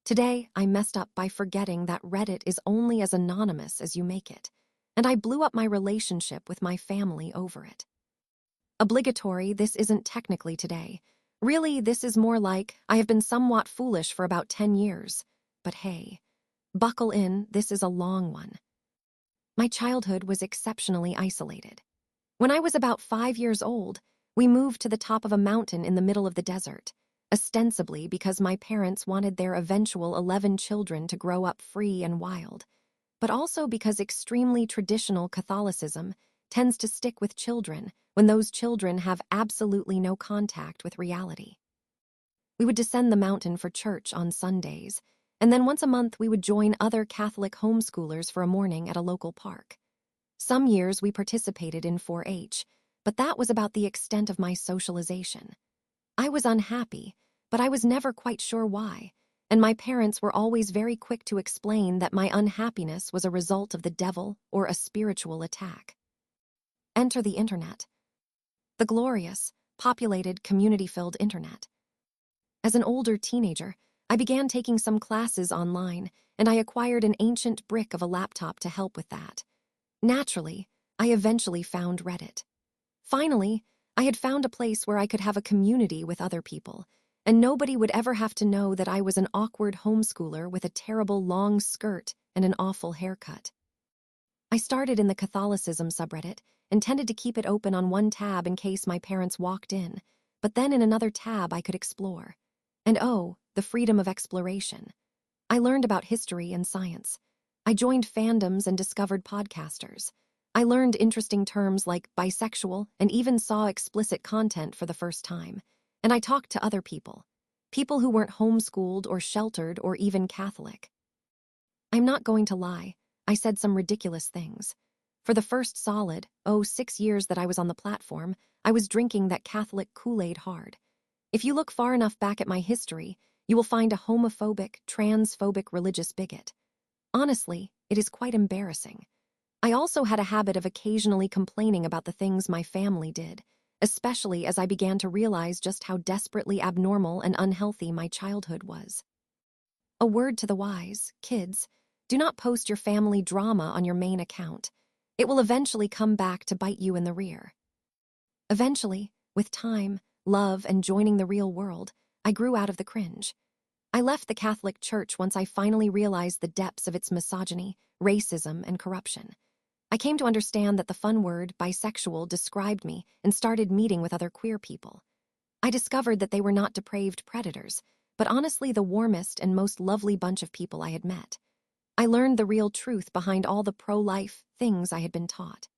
Today, I messed up by forgetting that Reddit is only as anonymous as you make it, and I blew up my relationship with my family over it. Obligatory, this isn't technically today. Really, this is more like I have been somewhat foolish for about 10 years. But hey, buckle in, this is a long one. My childhood was exceptionally isolated. When I was about 5 years old, we moved to the top of a mountain in the middle of the desert, ostensibly because my parents wanted their eventual 11 children to grow up free and wild, but also because extremely traditional Catholicism tends to stick with children when those children have absolutely no contact with reality. We would descend the mountain for church on Sundays, and then once a month we would join other Catholic homeschoolers for a morning at a local park. Some years we participated in 4-H, but that was about the extent of my socialization. I was unhappy, but I was never quite sure why, and my parents were always very quick to explain that my unhappiness was a result of the devil or a spiritual attack. Enter the internet. The glorious, populated, community-filled internet. As an older teenager, I began taking some classes online, and I acquired an ancient brick of a laptop to help with that. Naturally, I eventually found Reddit. Finally, I had found a place where I could have a community with other people, and nobody would ever have to know that I was an awkward homeschooler with a terrible long skirt and an awful haircut. I started in the Catholicism subreddit and tended to keep it open on one tab in case my parents walked in, but then in another tab I could explore. And oh, the freedom of exploration. I learned about history and science. I joined fandoms and discovered podcasters. I learned interesting terms like bisexual and even saw explicit content for the first time. And I talked to other people who weren't homeschooled or sheltered or even Catholic. I'm not going to lie, I said some ridiculous things. For the first solid, 6 years that I was on the platform, I was drinking that Catholic Kool-Aid hard. If you look far enough back at my history, you will find a homophobic, transphobic religious bigot. Honestly, it is quite embarrassing. I also had a habit of occasionally complaining about the things my family did, especially as I began to realize just how desperately abnormal and unhealthy my childhood was. A word to the wise, kids, do not post your family drama on your main account. It will eventually come back to bite you in the rear. Eventually, with time, love, and joining the real world, I grew out of the cringe. I left the Catholic Church once I finally realized the depths of its misogyny, racism, and corruption. I came to understand that the fun word bisexual described me and started meeting with other queer people. I discovered that they were not depraved predators, but honestly the warmest and most lovely bunch of people I had met. I learned the real truth behind all the pro-life things I had been taught.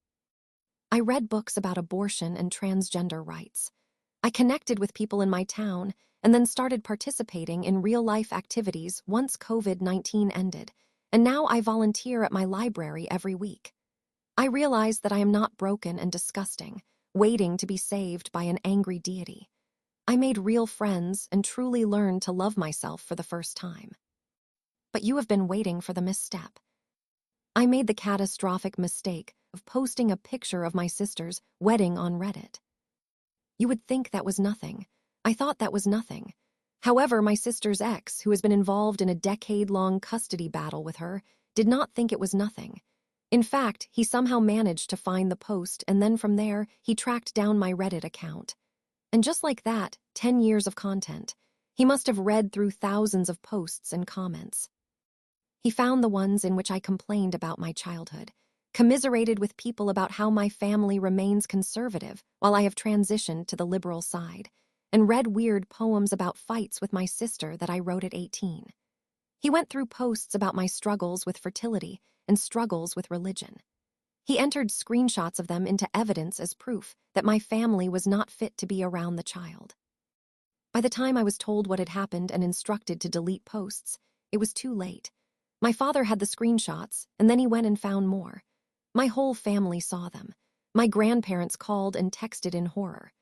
I read books about abortion and transgender rights. I connected with people in my town and then started participating in real-life activities once COVID-19 ended, and now I volunteer at my library every week. I realize that I am not broken and disgusting, waiting to be saved by an angry deity. I made real friends and truly learned to love myself for the first time. But you have been waiting for the misstep. I made the catastrophic mistake of posting a picture of my sister's wedding on Reddit. You would think that was nothing. I thought that was nothing. However, my sister's ex, who has been involved in a decade-long custody battle with her, did not think it was nothing. In fact, he somehow managed to find the post, and then from there, he tracked down my Reddit account. And just like that, 10 years of content. He must have read through thousands of posts and comments. He found the ones in which I complained about my childhood, commiserated with people about how my family remains conservative while I have transitioned to the liberal side, and read weird poems about fights with my sister that I wrote at 18. He went through posts about my struggles with fertility and struggles with religion. He entered screenshots of them into evidence as proof that my family was not fit to be around the child. By the time I was told what had happened and instructed to delete posts, it was too late. My father had the screenshots, and then he went and found more. My whole family saw them. My grandparents called and texted in horror.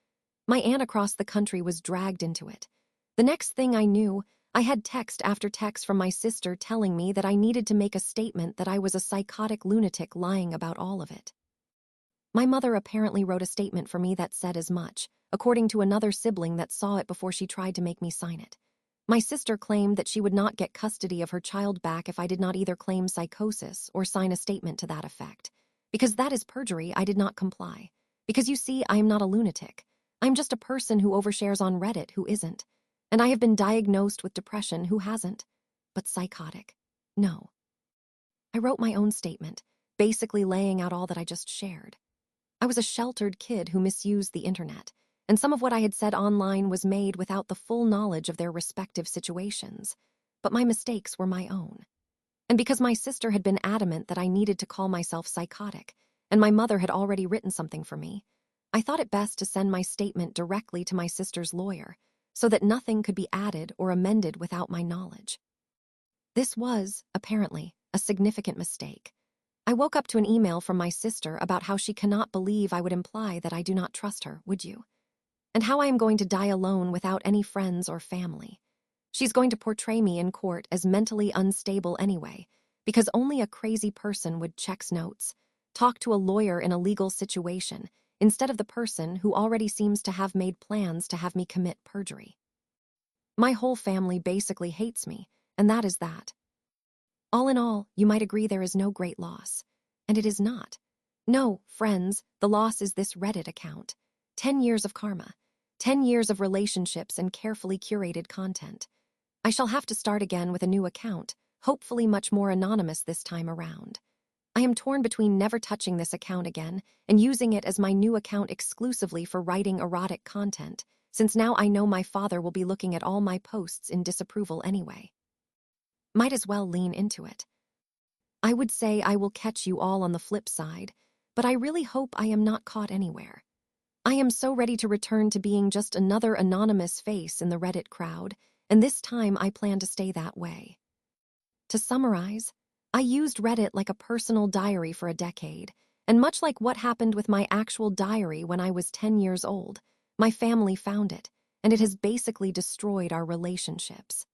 My aunt across the country was dragged into it. The next thing I knew, I had text after text from my sister telling me that I needed to make a statement that I was a psychotic lunatic lying about all of it. My mother apparently wrote a statement for me that said as much, according to another sibling that saw it before she tried to make me sign it. My sister claimed that she would not get custody of her child back if I did not either claim psychosis or sign a statement to that effect. Because that is perjury, I did not comply. Because you see, I am not a lunatic. I'm just a person who overshares on Reddit who isn't. And I have been diagnosed with depression who hasn't. But psychotic. No. I wrote my own statement, basically laying out all that I just shared. I was a sheltered kid who misused the internet, and some of what I had said online was made without the full knowledge of their respective situations. But my mistakes were my own. And because my sister had been adamant that I needed to call myself psychotic, and my mother had already written something for me, I thought it best to send my statement directly to my sister's lawyer, so that nothing could be added or amended without my knowledge. This was, apparently, a significant mistake. I woke up to an email from my sister about how she cannot believe I would imply that I do not trust her, would you? And how I am going to die alone without any friends or family. She's going to portray me in court as mentally unstable anyway, because only a crazy person would check notes, talk to a lawyer in a legal situation, instead of the person who already seems to have made plans to have me commit perjury. My whole family basically hates me, and that is that. All in all, you might agree there is no great loss. And it is not. No, friends, the loss is this Reddit account. 10 years of karma. 10 years of relationships and carefully curated content. I shall have to start again with a new account, hopefully much more anonymous this time around. I am torn between never touching this account again and using it as my new account exclusively for writing erotic content, since now I know my father will be looking at all my posts in disapproval anyway. Might as well lean into it. I would say I will catch you all on the flip side, but I really hope I am not caught anywhere. I am so ready to return to being just another anonymous face in the Reddit crowd, and this time I plan to stay that way. To summarize, I used Reddit like a personal diary for a decade, and much like what happened with my actual diary when I was 10 years old, my family found it, and it has basically destroyed our relationships.